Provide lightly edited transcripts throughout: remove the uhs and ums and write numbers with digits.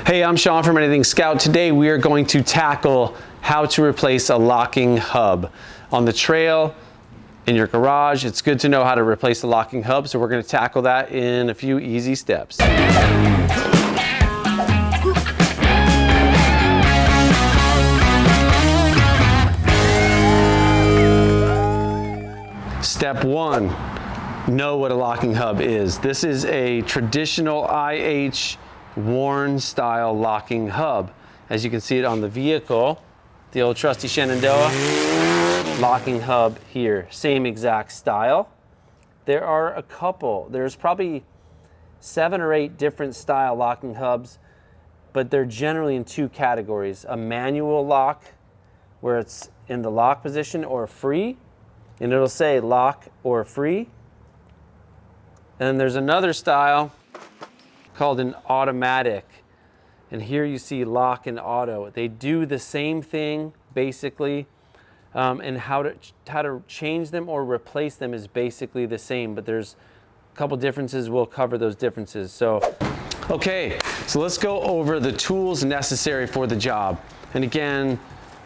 Hey, I'm Sean from Anything Scout. Today we are going to tackle how to replace a locking hub. On the trail, in your garage, it's good to know how to replace a locking hub, so we're going to tackle that in a few easy steps. Step one, know what a locking hub is. This is a traditional IH Warn style locking hub. As you can see it on the vehicle, the old trusty Shenandoah locking hub here, same exact style. There are a couple, there's probably 7 or 8 different style locking hubs, but they're generally in 2 categories: a manual lock where it's in the lock position, or free, and it'll say lock or free. And there's another style called an automatic, and here you see lock and auto. They do the same thing basically, and how to change them or replace them is basically the same, but there's a couple differences. We'll cover those differences. So okay, so let's go over the tools necessary for the job. And again,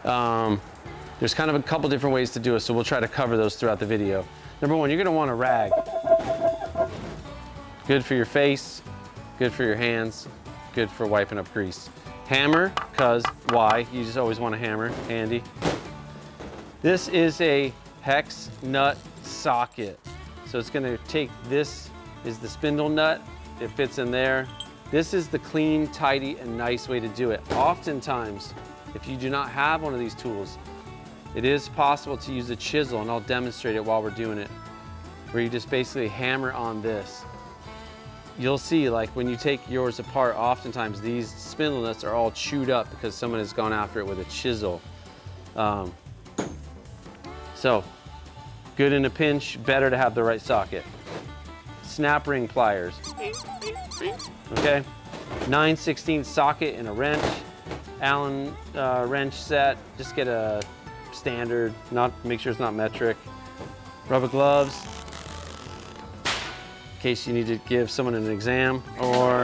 there's kind of a couple different ways to do it, so we'll try to cover those throughout the video. Number one, you're going to want a rag. Good for your face, good for your hands, good for wiping up grease. Hammer, because why? You just always want a hammer handy. This is a hex nut socket. So it's going to take, this is the spindle nut, it fits in there. This is the clean, tidy, and nice way to do it. Oftentimes, if you do not have one of these tools, it is possible to use a chisel, and I'll demonstrate it while we're doing it, where you just basically hammer on this. You'll see, like when you take yours apart, oftentimes these spindle nuts are all chewed up because someone has gone after it with a chisel. So, good in a pinch, better to have the right socket. Snap ring pliers. Okay, 9/16 socket and a wrench. Allen wrench set. Just get a standard, make sure it's not metric. Rubber gloves, in case you need to give someone an exam, or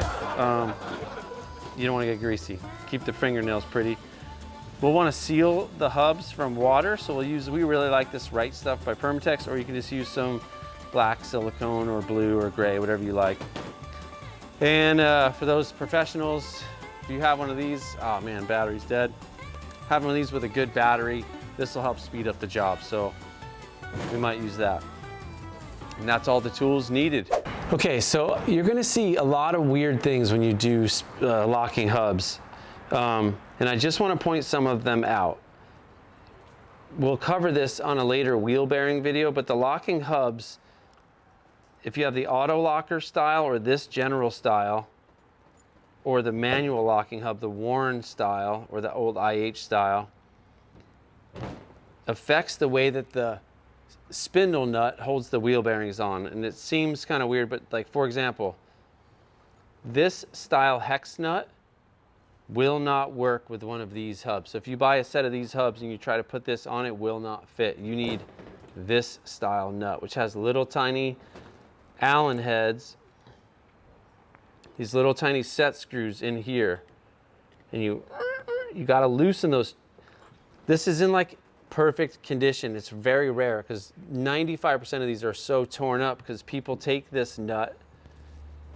you don't want to get greasy. Keep the fingernails pretty. We'll want to seal the hubs from water, so we really like this Right Stuff by Permatex, or you can just use some black silicone or blue or gray, whatever you like. And for those professionals, if you have one of these, oh man, battery's dead. Have one of these with a good battery. This will help speed up the job, so we might use that. And that's all the tools needed. Okay, so you're gonna see a lot of weird things when you do locking hubs. And I just wanna point some of them out. We'll cover this on a later wheel bearing video, but the locking hubs, if you have the auto locker style or this general style, or the manual locking hub, the Warn style or the old IH style, affects the way that the spindle nut holds the wheel bearings on. And it seems kind of weird, but like for example, this style hex nut will not work with one of these hubs. So if you buy a set of these hubs and you try to put this on, it will not fit. You need this style nut, which has little tiny Allen heads, these little tiny set screws in here, and you got to loosen those. This is in like perfect condition. It's very rare because 95% of these are so torn up because people take this nut,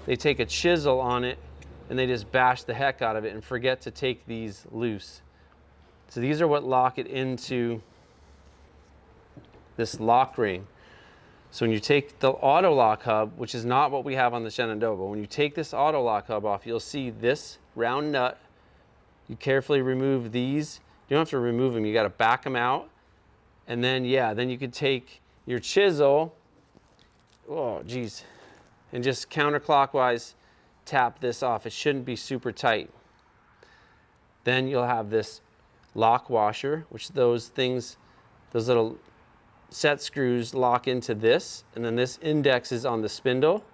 they take a chisel on it, and they just bash the heck out of it and forget to take these loose. So these are what lock it into this lock ring. So when you take the auto lock hub, which is not what we have on the Shenandoah, but when you take this auto lock hub off, you'll see this round nut. You carefully remove these. You don't have to remove them, you got to back them out. And then, yeah, then you could take your chisel, oh geez, and just counterclockwise tap this off. It shouldn't be super tight. Then you'll have this lock washer, which those little set screws lock into this, and then this index is on the spindle.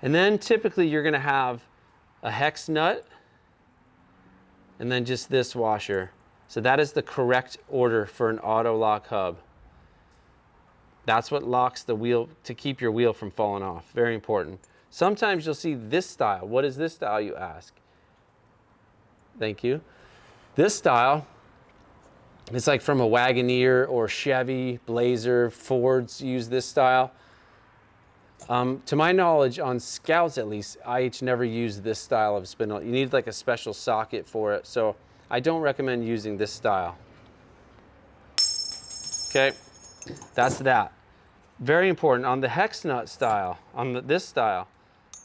And then typically you're going to have a hex nut and then just this washer. So that is the correct order for an auto lock hub. That's what locks the wheel to keep your wheel from falling off. Very important. Sometimes you'll see this style. What is this style, you ask? Thank you. This style, it's like from a Wagoneer or Chevy, Blazer, Fords use this style. To my knowledge, on Scouts at least, IH never used this style of spindle. You need like a special socket for it, so I don't recommend using this style. Okay, that's that. Very important, on the hex nut style, on this style,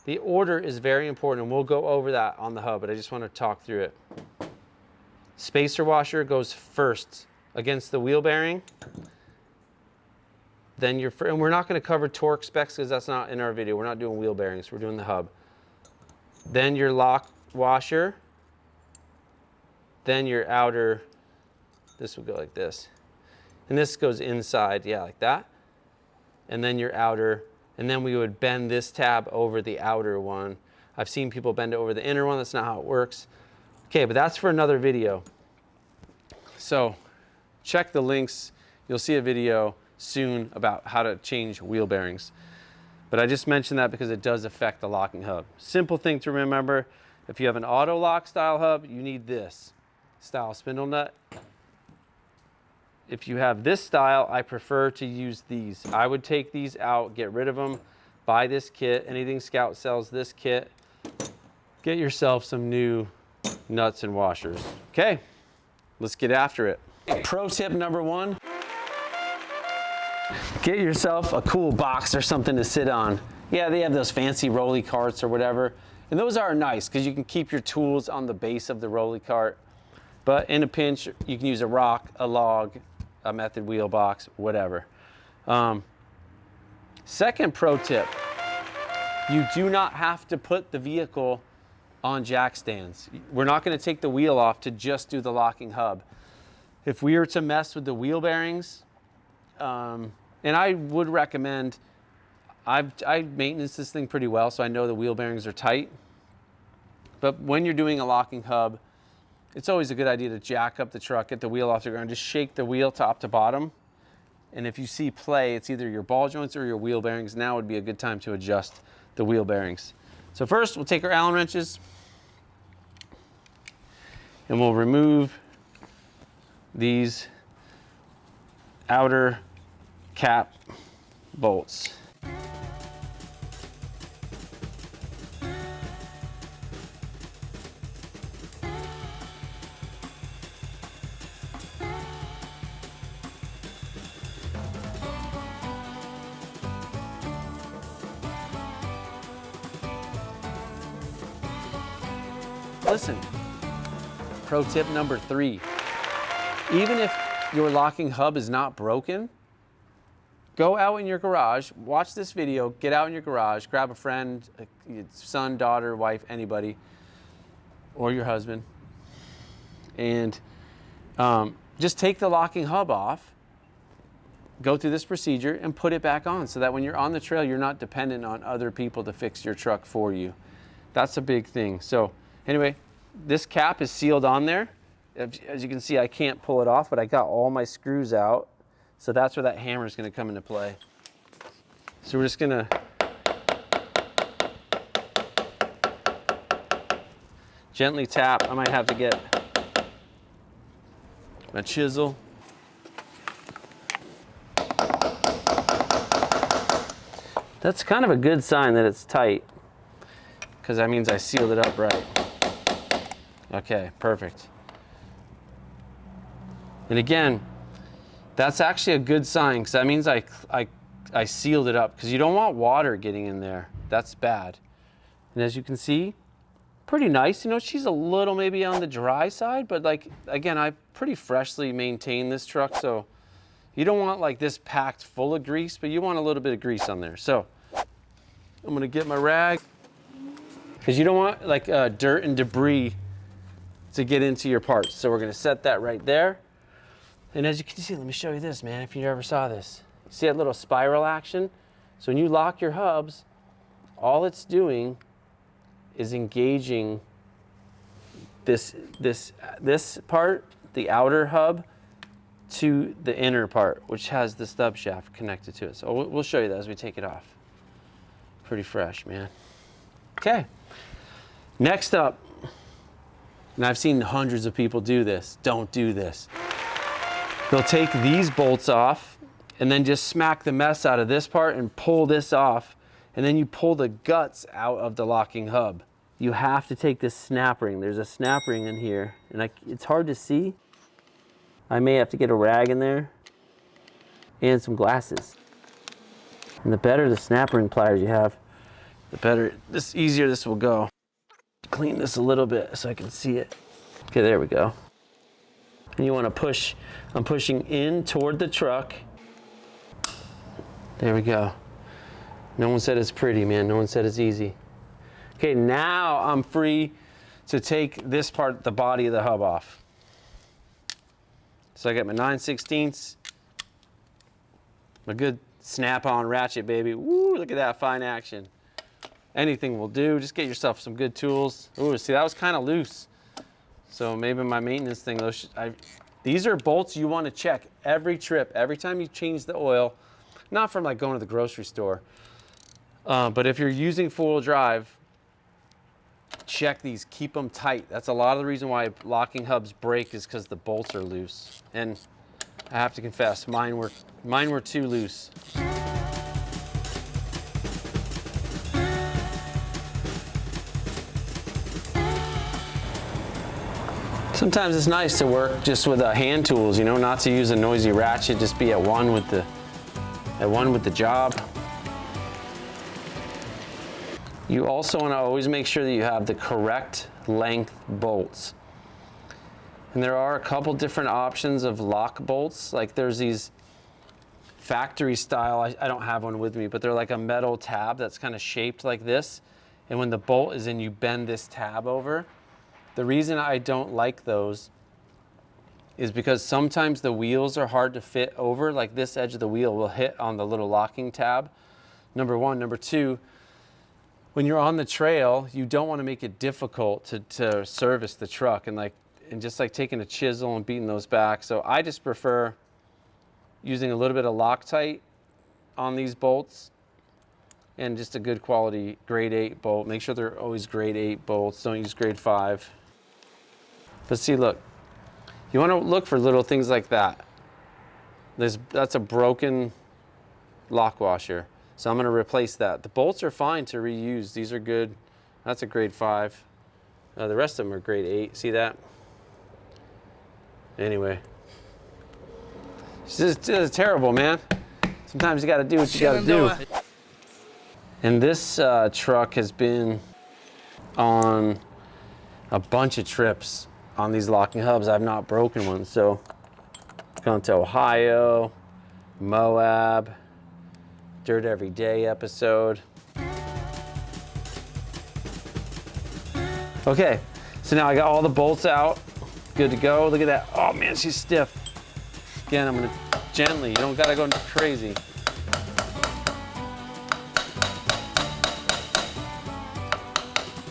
the order is very important, and we'll go over that on the hub, but I just want to talk through it. Spacer washer goes first against the wheel bearing. Then and we're not going to cover torque specs because that's not in our video. We're not doing wheel bearings, we're doing the hub. Then your lock washer. Then your outer, this would go like this. And this goes inside, yeah, like that. And then your outer, and then we would bend this tab over the outer one. I've seen people bend it over the inner one. That's not how it works. Okay, but that's for another video. So check the links. You'll see a video soon about how to change wheel bearings. But I just mentioned that because it does affect the locking hub. Simple thing to remember, if you have an auto lock style hub, you need this style spindle nut. If you have this style, I prefer to use these. I would take these out, get rid of them, buy this kit. Anything Scout sells this kit. Get yourself some new nuts and washers. Okay, let's get after it. Pro tip number one, get yourself a cool box or something to sit on. Yeah, they have those fancy rolly carts or whatever, and those are nice because you can keep your tools on the base of the rolly cart. But in a pinch, you can use a rock, a log, a method wheel box, whatever. Second pro tip, you do not have to put the vehicle on jack stands. We're not going to take the wheel off to just do the locking hub. If we were to mess with the wheel bearings, and I would recommend, I maintenance this thing pretty well, so I know the wheel bearings are tight. But when you're doing a locking hub, it's always a good idea to jack up the truck, get the wheel off the ground, just shake the wheel top to bottom. And if you see play, it's either your ball joints or your wheel bearings. Now would be a good time to adjust the wheel bearings. So first, we'll take our Allen wrenches and we'll remove these outer cap bolts. Listen, pro tip number 3, even if your locking hub is not broken, go out in your garage, watch this video, get out in your garage, grab a friend, a son, daughter, wife, anybody, or your husband, and just take the locking hub off, go through this procedure, and put it back on so that when you're on the trail, you're not dependent on other people to fix your truck for you. That's a big thing. So anyway, this cap is sealed on there. As you can see, I can't pull it off, but I got all my screws out. So that's where that hammer is going to come into play. So we're just going to gently tap. I might have to get my chisel. That's kind of a good sign that it's tight, because that means I sealed it up right. Okay, perfect. And again, that's actually a good sign, because that means I sealed it up, because you don't want water getting in there. That's bad. And as you can see, pretty nice. You know, she's a little maybe on the dry side, but like, again, I pretty freshly maintained this truck, so you don't want like this packed full of grease, but you want a little bit of grease on there. So I'm gonna get my rag, because you don't want like dirt and debris to get into your parts. So we're gonna set that right there. And as you can see, let me show you this, man, if you ever saw this. See that little spiral action? So when you lock your hubs, all it's doing is engaging this part, the outer hub, to the inner part, which has the stub shaft connected to it. So we'll show you that as we take it off. Pretty fresh, man. Okay. Next up, And I've seen hundreds of people do this. Don't do this. They'll take these bolts off and then just smack the mess out of this part and pull this off. And then you pull the guts out of the locking hub. You have to take this snap ring. There's a snap ring in here, and it's hard to see. I may have to get a rag in there and some glasses. And the better the snap ring pliers you have, the better, easier this will go. Clean this a little bit so I can see it. Okay, there we go. And you want to push, I'm pushing in toward the truck. There we go. No one said it's pretty, man. No one said it's easy. Okay, now I'm free to take this part, the body of the hub off. So I got my 9/16, a good snap-on ratchet, baby. Woo, look at that fine action. Anything will do. Just get yourself some good tools. Ooh, see, that was kind of loose. So maybe my maintenance thing, these are bolts you want to check every trip, every time you change the oil. Not from like going to the grocery store, but if you're using four-wheel drive, check these, keep them tight. That's a lot of the reason why locking hubs break, is because the bolts are loose. And I have to confess, mine were too loose. Sometimes it's nice to work just with hand tools, you know, not to use a noisy ratchet, just be at one with the job. You also want to always make sure that you have the correct length bolts. And there are a couple different options of lock bolts. Like there's these factory style, I don't have one with me, but they're like a metal tab that's kind of shaped like this. And when the bolt is in, you bend this tab over. The reason I don't like those is because sometimes the wheels are hard to fit over, like this edge of the wheel will hit on the little locking tab. Number one. Number two, when you're on the trail, you don't want to make it difficult to service the truck and just like taking a chisel and beating those back. So I just prefer using a little bit of Loctite on these bolts and just a good quality grade 8 bolt. Make sure they're always grade 8 bolts. Don't use grade 5. But see, look, you want to look for little things like that. That's a broken lock washer. So I'm going to replace that. The bolts are fine to reuse. These are good. That's a grade 5. The rest of them are grade 8. See that? Anyway. This is terrible, man. Sometimes you got to do what you got to do. And this truck has been on a bunch of trips on these locking hubs. I've not broken one. So gone to Ohio, Moab, Dirt Every Day episode. Okay, so now I got all the bolts out. Good to go. Look at that. Oh man, she's stiff. Again, I'm gonna gently, you don't gotta go crazy.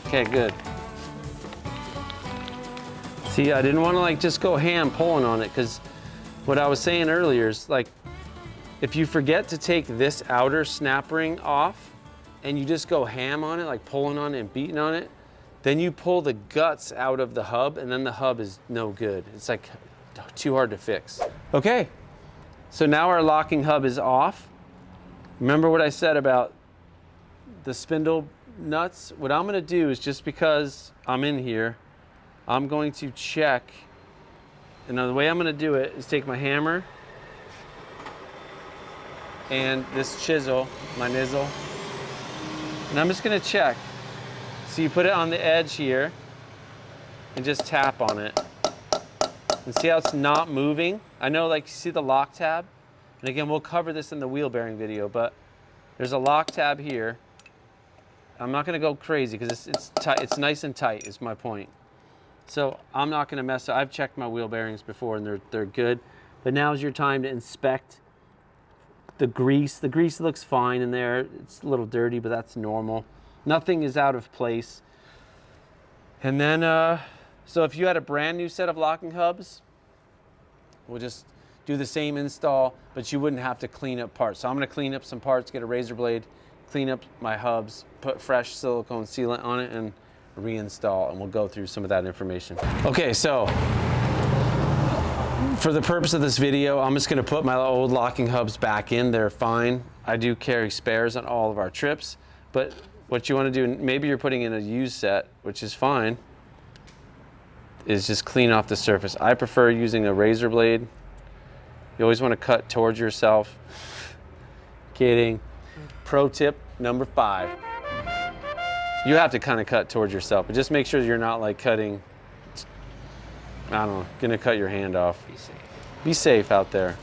Okay, good. See, I didn't wanna just go ham pulling on it, because what I was saying earlier is if you forget to take this outer snap ring off and you just go ham on it, like pulling on it and beating on it, then you pull the guts out of the hub and then the hub is no good. It's like too hard to fix. Okay, so now our locking hub is off. Remember what I said about the spindle nuts? What I'm gonna do is, just because I'm in here, I'm going to check, and the way I'm gonna do it is take my hammer and this chisel, my nizzle, and I'm just gonna check. So you put it on the edge here and just tap on it. And see how it's not moving? I know, you see the lock tab? And again, we'll cover this in the wheel bearing video, but there's a lock tab here. I'm not gonna go crazy because it's tight, it's nice and tight is my point. So I'm not gonna mess up. I've checked my wheel bearings before and they're good, but now's your time to inspect the grease. The grease looks fine in there. It's a little dirty, but that's normal. Nothing is out of place. And then, so if you had a brand new set of locking hubs, we'll just do the same install, but you wouldn't have to clean up parts. So I'm gonna clean up some parts, get a razor blade, clean up my hubs, put fresh silicone sealant on it, and reinstall, and we'll go through some of that information. Okay, so for the purpose of this video, I'm just gonna put my old locking hubs back in. They're fine. I do carry spares on all of our trips, but what you wanna do, maybe you're putting in a used set, which is fine, is just clean off the surface. I prefer using a razor blade. You always wanna cut towards yourself. Kidding. Pro tip number 5. You have to kind of cut towards yourself, but just make sure you're not like cutting, I don't know, gonna cut your hand off. Be safe. Be safe out there.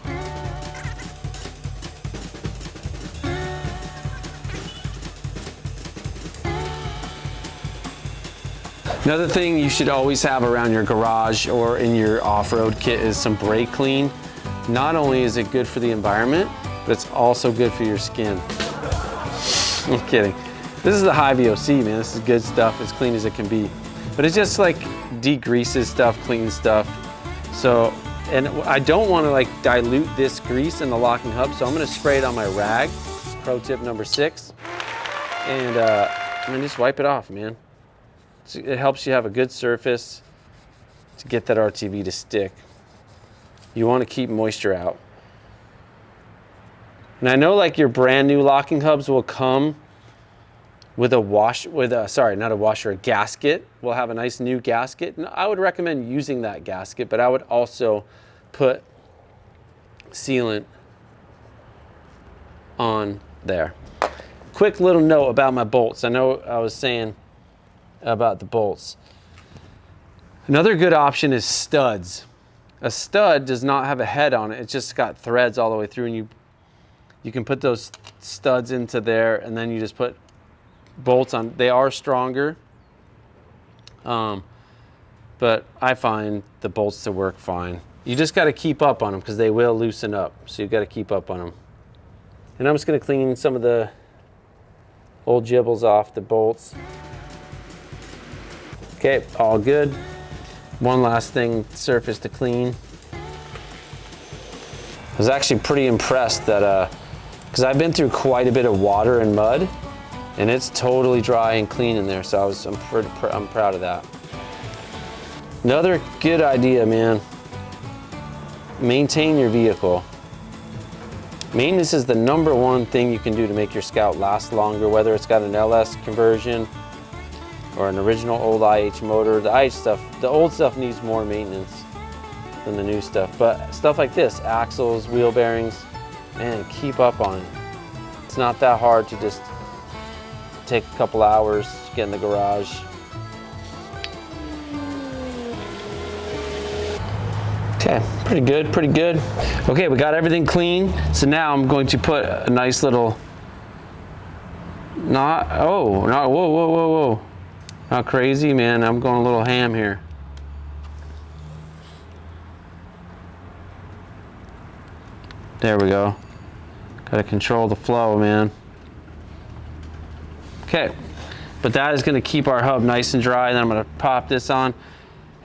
Another thing you should always have around your garage or in your off-road kit is some brake clean. Not only is it good for the environment, but it's also good for your skin. I'm kidding. This is the high VOC, man. This is good stuff, as clean as it can be. But it's just like degreases stuff, cleans stuff. So, and I don't want to like dilute this grease in the locking hub, so I'm gonna spray it on my rag. Pro tip number 6. And just wipe it off, man. It helps you have a good surface to get that RTV to stick. You want to keep moisture out. And I know like your brand new locking hubs will come with a gasket. We'll have a nice new gasket. And I would recommend using that gasket, but I would also put sealant on there. Quick little note about my bolts. I know I was saying about the bolts. Another good option is studs. A stud does not have a head on it. It's just got threads all the way through, and you can put those studs into there, and then you just put bolts on. They are stronger, but I find the bolts to work fine. You just got to keep up on them because they will loosen up, so you got to keep up on them. And I'm just going to clean some of the old gibbles off the bolts. Okay, all good. One last thing, surface to clean. I was actually pretty impressed that, because I've been through quite a bit of water and mud, and it's totally dry and clean in there, so I'm proud of that. Another good idea, man. Maintain your vehicle. Maintenance is the #1 thing you can do to make your Scout last longer, whether it's got an LS conversion or an original old IH motor. The IH stuff, the old stuff needs more maintenance than the new stuff. But stuff like this, axles, wheel bearings, man, keep up on it. It's not that hard to just take a couple hours, get in the garage. Okay, pretty good, pretty good. Okay, we got everything clean. So now I'm going to put a nice little, whoa. Not crazy, man. I'm going a little ham here. There we go. Got to control the flow, man. Okay, but that is going to keep our hub nice and dry. Then I'm going to pop this on.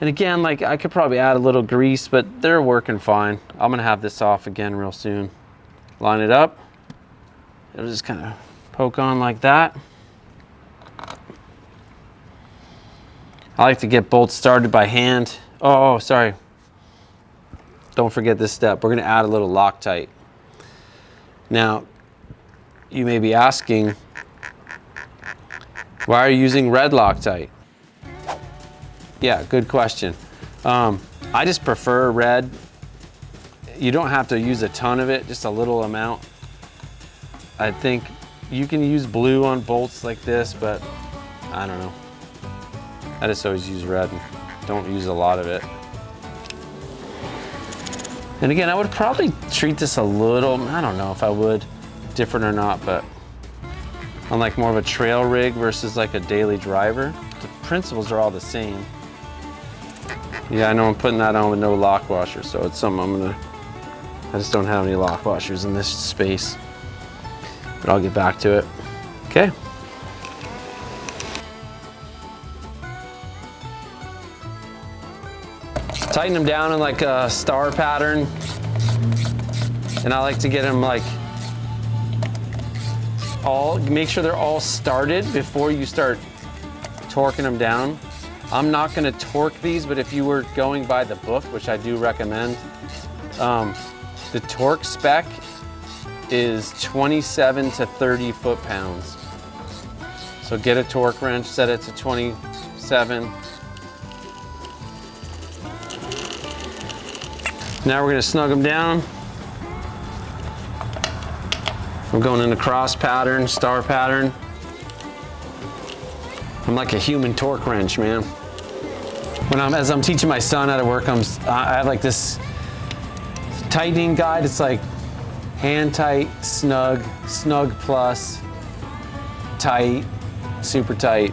And again, like I could probably add a little grease, but they're working fine. I'm going to have this off again real soon. Line it up. It'll just kind of poke on like that. I like to get bolts started by hand. Oh, sorry. Don't forget this step. We're going to add a little Loctite. Now, you may be asking, why are you using red Loctite? Yeah, good question. I just prefer red. You don't have to use a ton of it, just a little amount. I think you can use blue on bolts like this, but I don't know. I just always use red and don't use a lot of it. And again, I would probably treat this a little, I don't know if I would, different or not, but on like more of a trail rig versus like a daily driver, the principles are all the same. Yeah, I know I'm putting that on with no lock washer, so it's something I just don't have any lock washers in this space, but I'll get back to it. Okay. Tighten them down in like a star pattern, and I like to get them like make sure they're all started before you start torquing them down. I'm not gonna torque these, but if you were going by the book, which I do recommend, the torque spec is 27 to 30 foot-pounds. So get a torque wrench, set it to 27. Now we're gonna snug them down. I'm going into cross pattern, star pattern. I'm like a human torque wrench, man. As I'm teaching my son how to work, I have like this tightening guide. It's like hand tight, snug, snug plus, tight, super tight.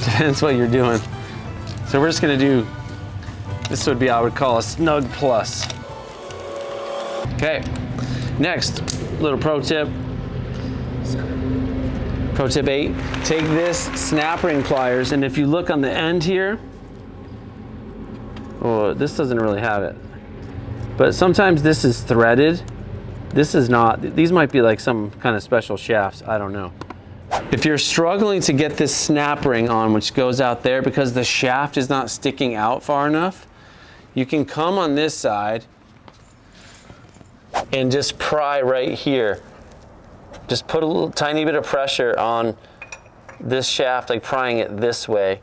Depends what you're doing. So we're just gonna do, this would be, I would call a snug plus. Okay, next, little pro tip. Pro tip 8, take this snap ring pliers, and if you look on the end here, oh, this doesn't really have it, but sometimes this is threaded. This is not. These might be like some kind of special shafts, I don't know. If you're struggling to get this snap ring on, which goes out there because the shaft is not sticking out far enough, you can come on this side and just pry right here. Just put a little tiny bit of pressure on this shaft, like prying it this way,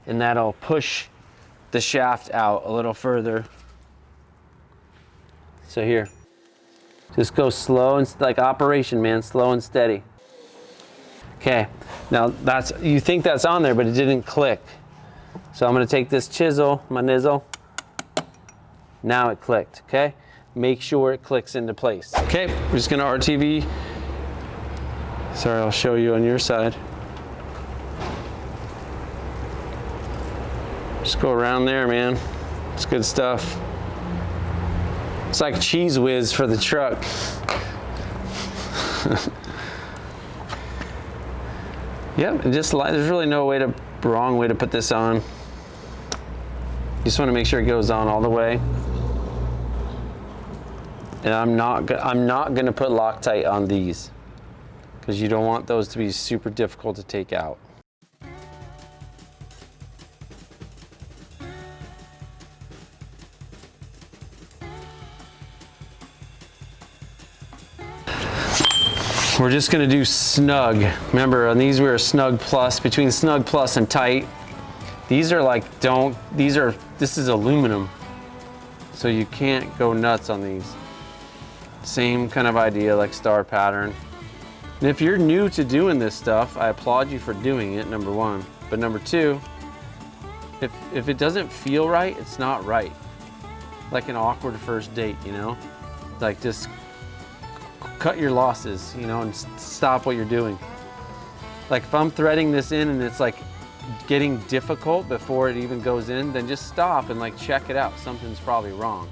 and that'll push the shaft out a little further. So here, just go slow and like operation, man, slow and steady. Okay, now you think that's on there, but it didn't click. So I'm gonna take this chisel, my nizzle. Now it clicked, okay? Make sure it clicks into place. Okay, we're just gonna RTV. Sorry, I'll show you on your side. Just go around there, man. It's good stuff. It's like Cheese Whiz for the truck. Yep, there's really no wrong way to put this on. You just want to make sure it goes on all the way. And I'm not gonna put Loctite on these, because you don't want those to be super difficult to take out. We're just gonna do snug. Remember, on these we were snug plus, between snug plus and tight. These are like, this is aluminum, so you can't go nuts on these. Same kind of idea, like star pattern. And if you're new to doing this stuff, I applaud you for doing it, number one. But number two, if it doesn't feel right, it's not right. Like an awkward first date, you know? Like just cut your losses, you know, and stop what you're doing. Like if I'm threading this in and it's like getting difficult before it even goes in, then just stop and like check it out. Something's probably wrong.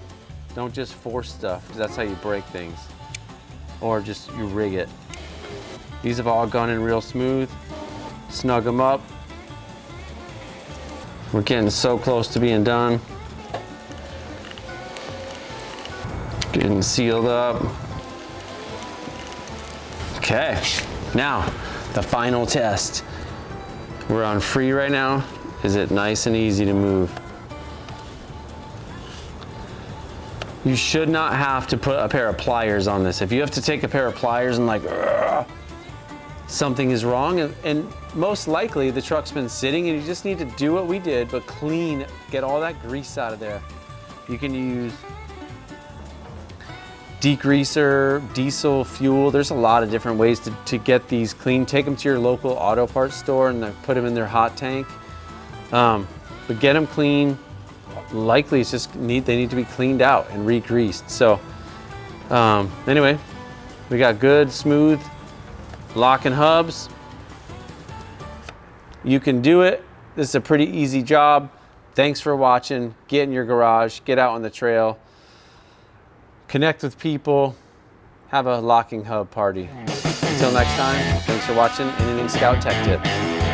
Don't just force stuff, because that's how you break things. Or just you rig it. These have all gone in real smooth. Snug them up. We're getting so close to being done. Getting sealed up. Okay, now the final test. We're on free right now. Is it nice and easy to move? You should not have to put a pair of pliers on this. If you have to take a pair of pliers and like, something is wrong, and most likely the truck's been sitting and you just need to do what we did, but clean, get all that grease out of there. You can use degreaser, diesel fuel. There's a lot of different ways to get these clean. Take them to your local auto parts store and put them in their hot tank. But get them clean. Likely it's just they need to be cleaned out and re-greased. So anyway, we got good, smooth locking hubs. You can do it. This is a pretty easy job. Thanks for watching. Get in your garage, get out on the trail, connect with people, have a locking hub party. Until next time, thanks for watching Anything Scout Tech Tips.